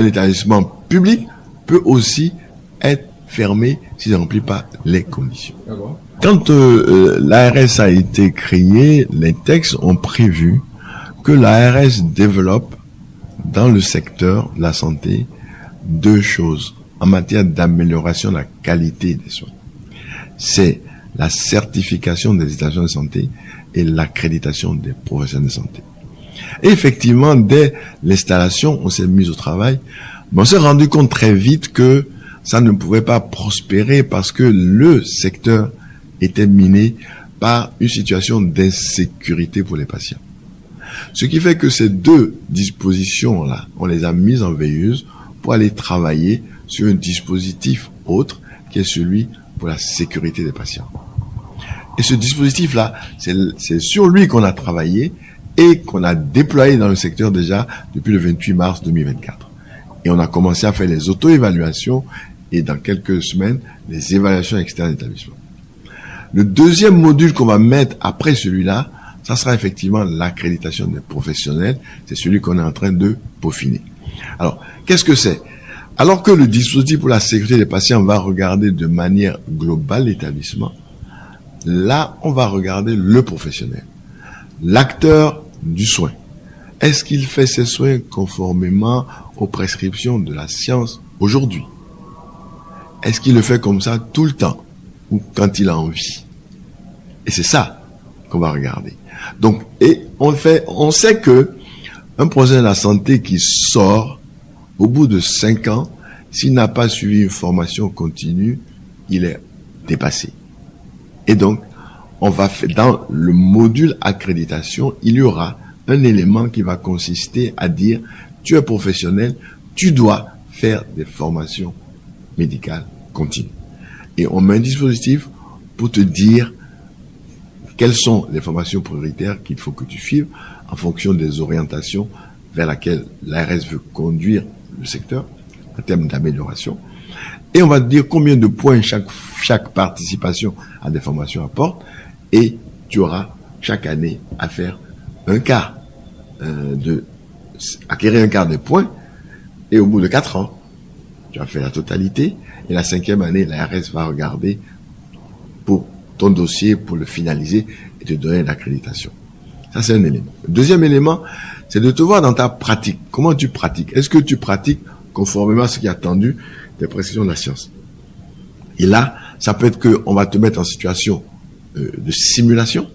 un établissement public peut aussi être fermé s'il ne remplit pas les conditions. Quand l'ARS a été créée, les textes ont prévu que l'ARS développe dans le secteur de la santé 2 choses en matière d'amélioration de la qualité des soins. C'est la certification des établissements de santé et l'accréditation des professionnels de santé. Et effectivement, dès l'installation, on s'est mis au travail, mais on s'est rendu compte très vite que ça ne pouvait pas prospérer parce que le secteur était miné par une situation d'insécurité pour les patients. Ce qui fait que ces 2 dispositions-là, on les a mises en veilleuse pour aller travailler sur un dispositif autre qui est celui pour la sécurité des patients. Et ce dispositif-là, c'est sur lui qu'on a travaillé et qu'on a déployé dans le secteur déjà depuis le 28 mars 2024. Et on a commencé à faire les auto-évaluations et dans quelques semaines, les évaluations externes d'établissement. Le deuxième module qu'on va mettre après celui-là, ça sera effectivement l'accréditation des professionnels. C'est celui qu'on est en train de peaufiner. Alors, qu'est-ce que c'est? Alors que le dispositif pour la sécurité des patients va regarder de manière globale l'établissement, là, on va regarder le professionnel, l'acteur du soin. Est-ce qu'il fait ses soins conformément aux prescriptions de la science aujourd'hui? Est-ce qu'il le fait comme ça tout le temps ou quand il a envie? Et c'est ça qu'on va regarder. Donc, et on sait que un professionnel de la santé qui sort au bout de 5 ans, s'il n'a pas suivi une formation continue, il est dépassé. Et donc, on va faire, dans le module accréditation, il y aura un élément qui va consister à dire, tu es professionnel, tu dois faire des formations médicales continues. Et on met un dispositif pour te dire quelles sont les formations prioritaires qu'il faut que tu suives en fonction des orientations vers laquelle l'ARS veut conduire le secteur en termes d'amélioration. Et on va te dire combien de points chaque participation à des formations apporte. Et tu auras chaque année à faire acquérir un quart des points. Et au bout de 4 ans, tu as fait la totalité. Et la 5e année, l'ARS va regarder pour ton dossier, pour le finaliser et te donner l'accréditation. Ça, c'est un élément. Le deuxième élément, c'est de te voir dans ta pratique. Comment tu pratiques? Est-ce que tu pratiques conformément à ce qui est attendu des prescriptions de la science? Et là, ça peut être qu'on va te mettre en situation de simulation.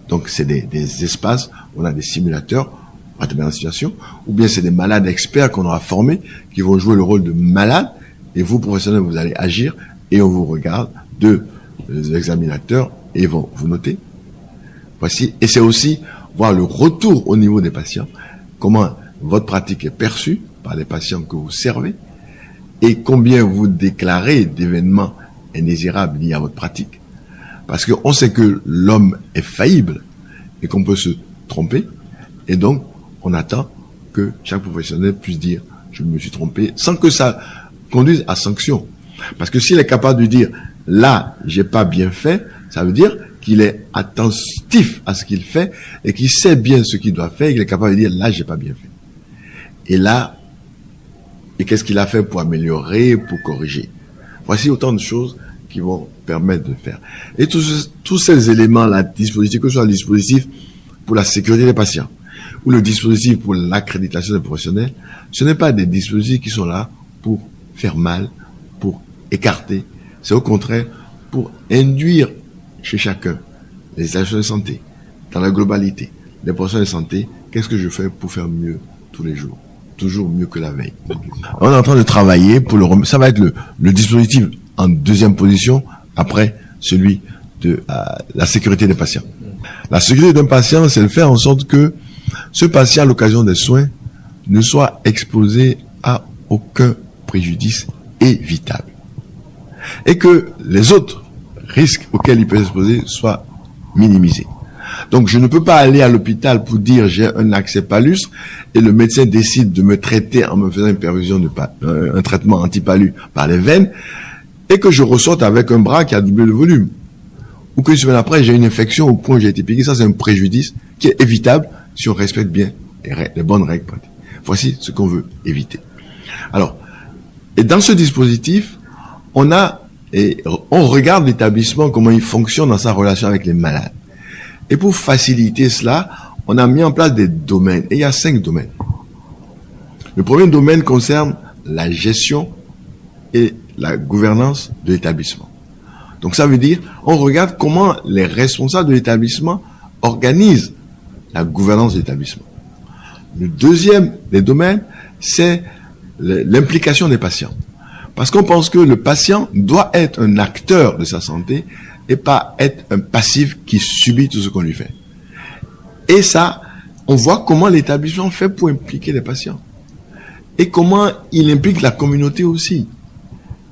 Donc, c'est des espaces où on a des simulateurs, on va te mettre en situation. Ou bien c'est des malades experts qu'on aura formés qui vont jouer le rôle de malade. Et vous, professionnels, vous allez agir et on vous regarde, les examinateurs, et vont vous noter. Voici. Et c'est aussi voir le retour au niveau des patients, comment votre pratique est perçue par les patients que vous servez et combien vous déclarez d'événements indésirables liés à votre pratique. Parce qu'on sait que l'homme est faillible et qu'on peut se tromper. Et donc, on attend que chaque professionnel puisse dire « je me suis trompé » sans que ça conduise à sanction. Parce que s'il est capable de dire « là, j'ai pas bien fait », ça veut dire qu'il est attentif à ce qu'il fait et qu'il sait bien ce qu'il doit faire et qu'il est capable de dire « là, j'ai pas bien fait ». Et là, et qu'est-ce qu'il a fait pour améliorer, pour corriger. Voici autant de choses qui vont permettre de faire. Et tous ces éléments-là, dispositifs, que ce soit le dispositif pour la sécurité des patients ou le dispositif pour l'accréditation des professionnels, ce n'est pas des dispositifs qui sont là pour faire mal, pour écarter. C'est au contraire pour induire chez chacun les établissements de santé, dans la globalité, les professionnels de santé, qu'est-ce que je fais pour faire mieux tous les jours, toujours mieux que la veille. On est en train de travailler pour ça va être le dispositif en deuxième position après celui de la sécurité des patients. La sécurité d'un patient, c'est de faire en sorte que ce patient, à l'occasion des soins, ne soit exposé à aucun préjudice évitable. Et que les autres risques auxquels il peut s'exposer soient minimisés. Donc, je ne peux pas aller à l'hôpital pour dire j'ai un accès palus et le médecin décide de me traiter en me faisant une perfusion un traitement anti-palus par les veines et que je ressorte avec un bras qui a doublé le volume. Ou qu'une semaine après, j'ai une infection au point où j'ai été piqué. Ça, c'est un préjudice qui est évitable si on respecte bien les bonnes règles pratiques. Voici ce qu'on veut éviter. Alors, et dans ce dispositif, on regarde l'établissement, comment il fonctionne dans sa relation avec les malades. Et pour faciliter cela, on a mis en place des domaines. Et il y a 5 domaines. Le premier domaine concerne la gestion et la gouvernance de l'établissement. Donc ça veut dire, on regarde comment les responsables de l'établissement organisent la gouvernance de l'établissement. Le deuxième des domaines, c'est l'implication des patients. Parce qu'on pense que le patient doit être un acteur de sa santé et pas être un passif qui subit tout ce qu'on lui fait. Et ça, on voit comment l'établissement fait pour impliquer les patients. Et comment il implique la communauté aussi.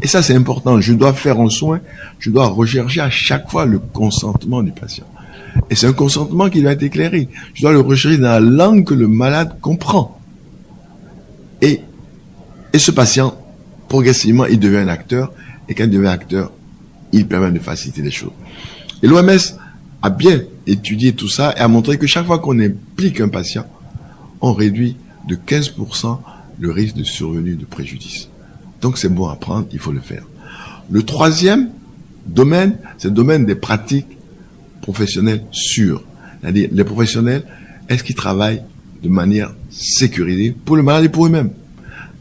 Et ça, c'est important. Je dois faire un soin, je dois rechercher à chaque fois le consentement du patient. Et c'est un consentement qui doit être éclairé. Je dois le rechercher dans la langue que le malade comprend. Et ce patient, progressivement, il devient un acteur. Et quand il devient acteur, il permet de faciliter les choses. Et l'OMS a bien étudié tout ça et a montré que chaque fois qu'on implique un patient, on réduit de 15% le risque de survenue de préjudice. Donc c'est bon à prendre, il faut le faire. Le troisième domaine, c'est le domaine des pratiques professionnelles sûres. C'est-à-dire, les professionnels, est-ce qu'ils travaillent de manière sécurisée pour le malade et pour eux-mêmes?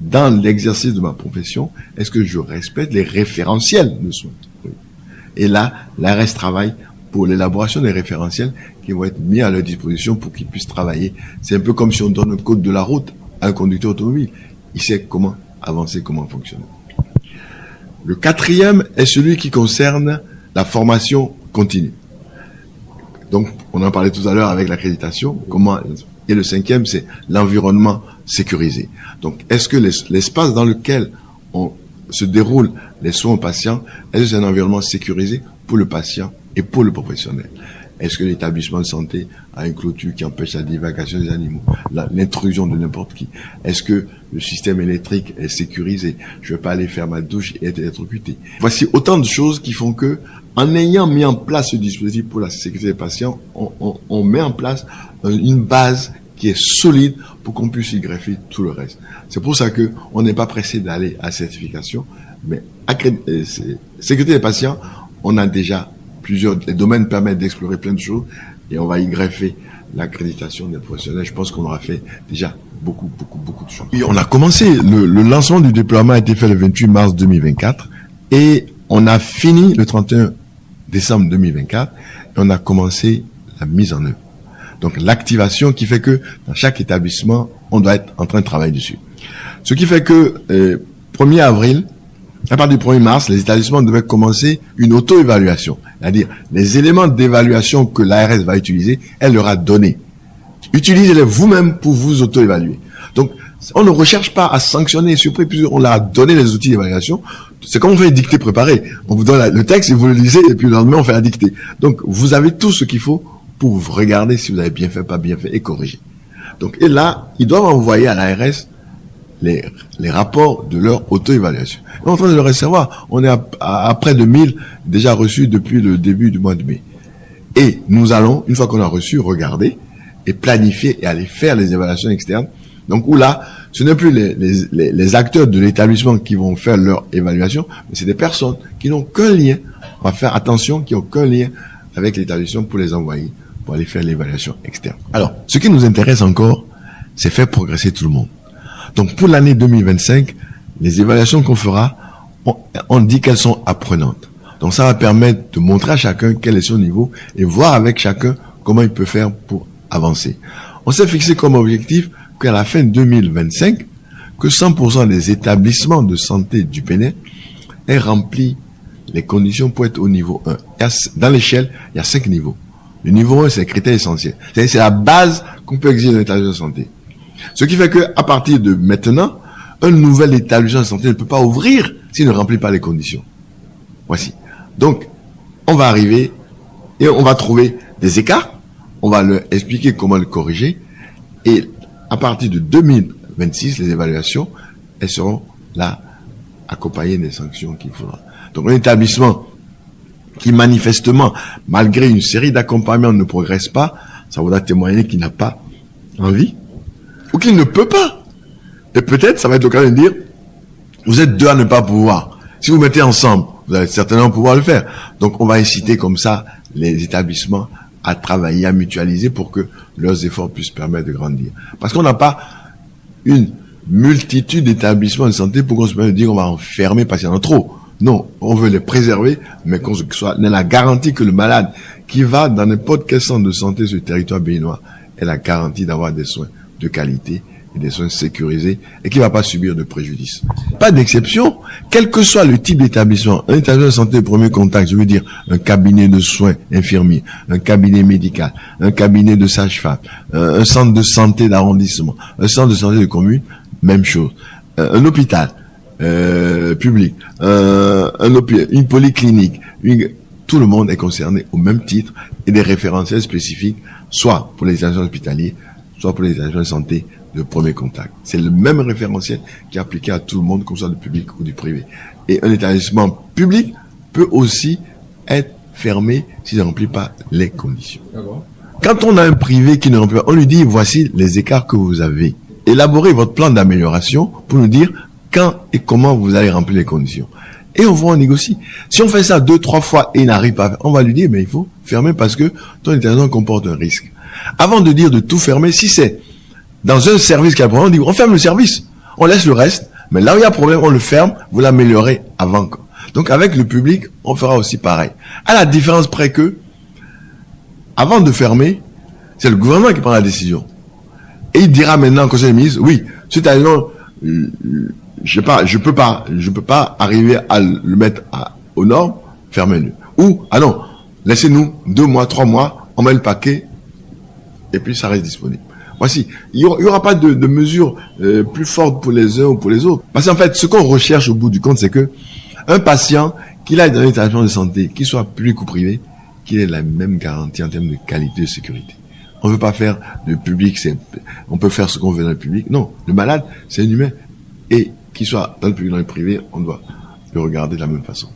Dans l'exercice de ma profession, est-ce que je respecte les référentiels de soins? Oui. Et là, l'ARS travaille pour l'élaboration des référentiels qui vont être mis à leur disposition pour qu'ils puissent travailler. C'est un peu comme si on donne un code de la route à un conducteur automobile. Il sait comment avancer, comment fonctionner. Le quatrième est celui qui concerne la formation continue. Donc, on en parlait tout à l'heure avec l'accréditation. Et le cinquième, c'est l'environnement sécurisé. Donc, est-ce que l'espace dans lequel se déroulent les soins aux patients, est-ce que c'est un environnement sécurisé pour le patient et pour le professionnel? Est-ce que l'établissement de santé a une clôture qui empêche la divagation des animaux, l'intrusion de n'importe qui? Est-ce que le système électrique est sécurisé? Je ne vais pas aller faire ma douche et être électrocuté. Voici autant de choses qui font que, en ayant mis en place ce dispositif pour la sécurité des patients, on met en place une base qui est solide pour qu'on puisse y greffer tout le reste. C'est pour ça que on n'est pas pressé d'aller à certification, mais sécurité des patients, on a déjà les domaines permettent d'explorer plein de choses et on va y greffer l'accréditation des professionnels. Je pense qu'on aura fait déjà beaucoup de choses. Et on a commencé, le lancement du déploiement a été fait le 28 mars 2024 et on a fini le 31 décembre 2024 et on a commencé la mise en œuvre. Donc l'activation qui fait que dans chaque établissement, on doit être en train de travailler dessus. Ce qui fait que 1er avril, à partir du 1er mars, les établissements devaient commencer une auto-évaluation. C'est-à-dire, les éléments d'évaluation que l'ARS va utiliser, elle leur a donné. Utilisez-les vous-même pour vous auto-évaluer. Donc, on ne recherche pas à sanctionner, surpris, puisqu'on leur a donné les outils d'évaluation. C'est comme on fait une dictée préparée. On vous donne le texte et vous le lisez, et puis le lendemain, on fait la dictée. Donc, vous avez tout ce qu'il faut pour vous regarder si vous avez bien fait, pas bien fait, et corriger. Donc, et là, ils doivent envoyer à l'ARS les rapports de leur auto-évaluation. On est en train de le recevoir. On est à près de 1000 déjà reçus depuis le début du mois de mai. Et nous allons, une fois qu'on a reçu, regarder et planifier et aller faire les évaluations externes. Donc, où là, ce n'est plus les acteurs de l'établissement qui vont faire leur évaluation, mais c'est des personnes qui n'ont qu'un lien. On va faire attention, qui n'ont qu'un lien avec l'établissement pour les envoyer, pour aller faire l'évaluation externe. Alors, ce qui nous intéresse encore, c'est faire progresser tout le monde. Donc, pour l'année 2025, les évaluations qu'on fera, on dit qu'elles sont apprenantes. Donc, ça va permettre de montrer à chacun quel est son niveau et voir avec chacun comment il peut faire pour avancer. On s'est fixé comme objectif qu'à la fin 2025, que 100% des établissements de santé du Bénin aient rempli les conditions pour être au niveau 1. Dans l'échelle, il y a 5 niveaux. Le niveau 1, c'est les critères essentiels. C'est la base qu'on peut exiger d'un établissement de santé. Ce qui fait que, à partir de maintenant, un nouvel établissement de santé ne peut pas ouvrir s'il ne remplit pas les conditions. Voici. Donc, on va arriver et on va trouver des écarts. On va leur expliquer comment le corriger. Et à partir de 2026, les évaluations, elles seront là, accompagnées des sanctions qu'il faudra. Donc, un établissement qui manifestement, malgré une série d'accompagnements, ne progresse pas, ça voudra témoigner qu'il n'a pas envie ou qu'il ne peut pas. Et peut-être, ça va être l'occasion de dire, Vous êtes deux à ne pas pouvoir. Si vous mettez ensemble, vous allez certainement pouvoir le faire. Donc, on va inciter comme ça les établissements à travailler, à mutualiser pour que leurs efforts puissent permettre de grandir. Parce qu'on n'a pas une multitude d'établissements de santé pour qu'on se permette de dire qu'on va en fermer parce qu'il y en a trop. Non, on veut les préserver, mais qu'on soit la garantie que le malade qui va dans n'importe quel centre de santé sur le territoire béninois ait la garantie d'avoir des soins de qualité et des soins sécurisés et qui ne va pas subir de préjudice. Pas d'exception, quel que soit le type d'établissement, un établissement de santé de premier contact, je veux dire un cabinet de soins infirmiers, un cabinet médical, un cabinet de sage-femme, un centre de santé d'arrondissement, un centre de santé de commune, même chose. Un hôpital public, une polyclinique, tout le monde est concerné au même titre et des référentiels spécifiques, soit pour les établissements hospitaliers, soit pour les établissements de santé de premier contact. C'est le même référentiel qui est appliqué à tout le monde, qu'on soit du public ou du privé. Et un établissement public peut aussi être fermé s'il ne remplit pas les conditions. Quand on a un privé qui ne remplit pas, on lui dit voici les écarts que vous avez. Élaborez votre plan d'amélioration pour nous dire quand et comment vous allez remplir les conditions. Et on va en négocier. Si on fait ça 2-3 fois et il n'arrive pas, on va lui dire mais il faut fermer parce que ton établissement comporte un risque. Avant de dire de tout fermer, si c'est dans un service qui a un problème, on dit on ferme le service, on laisse le reste, mais là où il y a problème, on le ferme, vous l'améliorez avant. Donc avec le public, on fera aussi pareil. À la différence près que, avant de fermer, c'est le gouvernement qui prend la décision. Et il dira maintenant au Conseil des ministres, oui, c'est-à-dire, je peux pas arriver à le mettre aux normes, fermez-le. Ou, ah non, laissez-nous 2 mois, 3 mois, on met le paquet, et puis ça reste disponible. Voici, il y aura pas de mesures plus fortes pour les uns ou pour les autres. Parce qu'en fait, ce qu'on recherche au bout du compte, c'est que un patient, qu'il aille dans un établissement de santé, qu'il soit public ou privé, qu'il ait la même garantie en termes de qualité et de sécurité. On ne veut pas faire de public, on peut faire ce qu'on veut dans le public. Non, le malade, c'est un humain. Et qu'il soit dans le public ou dans le privé, on doit le regarder de la même façon.